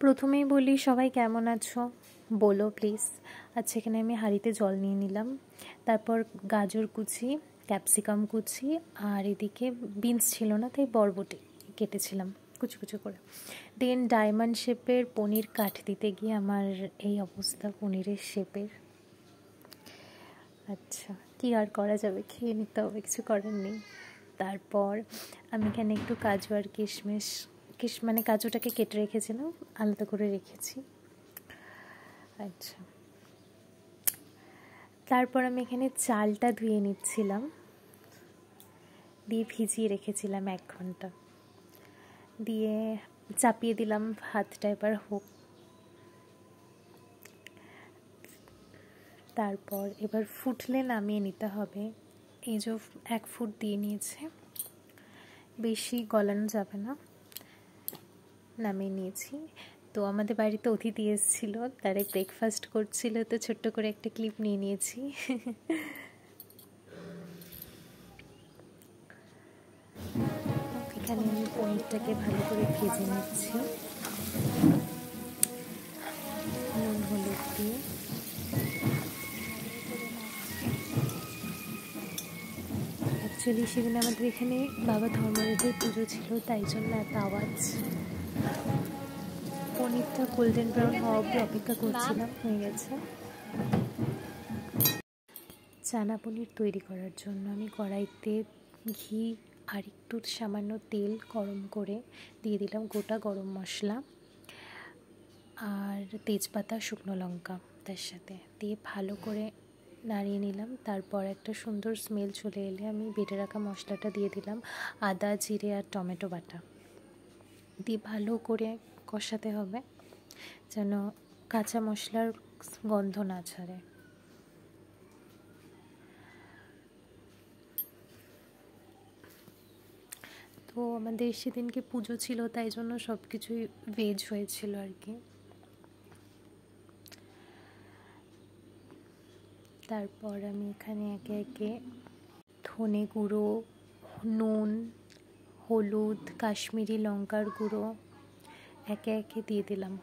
প্রথমেই বলি সবাই কেমন আছো বলো প্লিজ। আচ্ছা, এখানে আমি হাঁড়িতে জল নিয়ে নিলাম, তারপর গাজর কুচি, ক্যাপসিকাম কুচি, আর এদিকে বিনস ছিল না তাই বরবটি কেটেছিলাম কুচি কুচি করে। দেন ডায়মন্ড শেপের পনির কাট দিতে গিয়ে আমার এই অবস্থা পনিরের শেপের। আচ্ছা, কী আর করা যাবে, খেয়ে নিতে হবে, কিছু করার নেই। তারপর আমি এখানে একটু কাজু আর কিশমিশ মানে কাজুটাকে কেটে রেখেছিলাম, আলাদা করে রেখেছি। আচ্ছা, তারপর আমি এখানে চালটা ধুয়ে নিচ্ছিলাম, দিয়ে ভিজিয়ে রেখেছিলাম 1 ঘন্টা, দিয়ে চাপিয়ে দিলাম ভাতটা এবার হোক। তারপর এবার ফুটলে নামিয়ে নিতে হবে। এই যে 1 ফুট দিয়ে নিয়েছে, বেশি গলানো যাবে না। নামিয়ে নিয়েছি। তো আমাদের বাড়িতে অতিথি এসেছিল, তারা ব্রেকফাস্ট করছিল, তো ছোট্ট করে একটা ক্লিপ নিয়ে নিয়েছি। এখানে আমি পনিরটাকে ভালো করে ভেজে নিচ্ছি নুন হলুদ দিয়ে। অ্যাকচুয়ালি সেদিন আমাদের এখানে বাবা ধর্মরাজের পুজো ছিল, তাই জন্য এত আওয়াজ। পনিরটা গোল্ডেন ব্রাউন হওয়া অবধি অপেক্ষা করছিলাম, হয়ে গেছে। চানা পনির তৈরি করার জন্য আমি কড়াইতে ঘি আর একটু সামান্য তেল গরম করে দিয়ে দিলাম গোটা গরম মশলা আর তেজপাতা, শুকনো লঙ্কা, তার সাথে দিয়ে ভালো করে নাড়িয়ে নিলাম। তারপর একটা সুন্দর স্মেল চলে এলে আমি বেটে রাখা মশলাটা দিয়ে দিলাম, আদা, জিরে আর টমেটো বাটা দিয়ে ভালো করে কষাতে হবে যেন কাঁচা মশলার গন্ধ না ছাড়ে। তো আমাদের সেদিনকে পুজো ছিল, তাই জন্য সব কিছুই ভেজ হয়েছিল আর কি। তারপর আমি এখানে একে একে ধনে গুঁড়ো, নুন, হলুদ, কাশ্মীরি লঙ্কার গুঁড়ো একে একে দিয়ে দিলাম।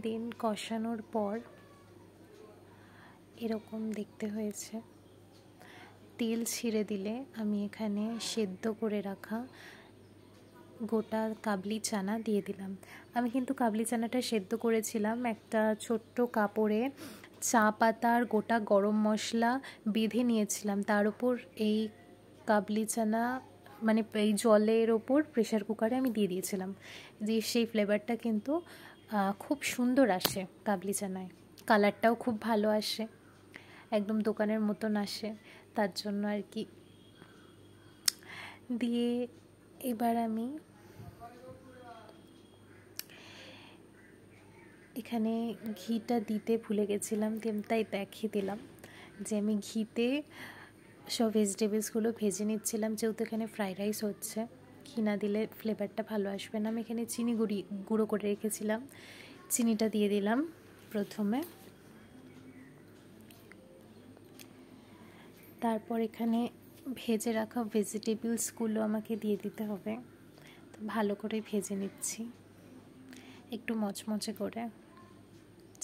দেন কষানোর পর এরকম দেখতে হয়েছে। তেল ছিঁড়ে দিলে আমি এখানে সেদ্ধ করে রাখা গোটা কাবলি চানা দিয়ে দিলাম। আমি কিন্তু কাবলি চানাটা সেদ্ধ করেছিলাম একটা ছোট্ট কাপড়ে, চা পাতা আর গোটা গরম মশলা বেঁধে নিয়েছিলাম, তার উপর এই কাবলি চানা মানে এই জলের ওপর প্রেশার কুকারে আমি দিয়ে দিয়েছিলাম, দিয়ে সেই ফ্লেভারটা কিন্তু খুব সুন্দর আসে কাবলি চানায়, কালারটাও খুব ভালো আসে, একদম দোকানের মতন আসে, তার জন্য আর কি। দিয়ে এবার আমি এখানে ঘিটা দিতে ভুলে গেছিলাম, তাই দেখিয়ে দিলাম যে আমি ঘিতে সব ভেজিটেবলসগুলো ভেজে নিচ্ছিলাম, যেহেতু এখানে ফ্রাইড রাইস হচ্ছে, ঘি না দিলে ফ্লেভারটা ভালো আসবে না। আমি এখানে চিনি গুঁড়ো করে রেখেছিলাম, চিনিটা দিয়ে দিলাম প্রথমে। তারপর এখানে ভেজে রাখা ভেজিটেবলসগুলো আমাকে দিয়ে দিতে হবে, তো ভালো করে ভেজে নিচ্ছি একটু মচমচে করে,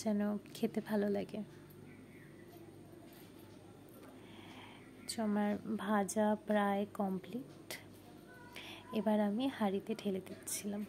যেন খেতে ভালো লাগে। আমার ভাজা প্রায় কমপ্লিট, এবার আমি হাঁড়িতে ঢেলে দিচ্ছিলাম।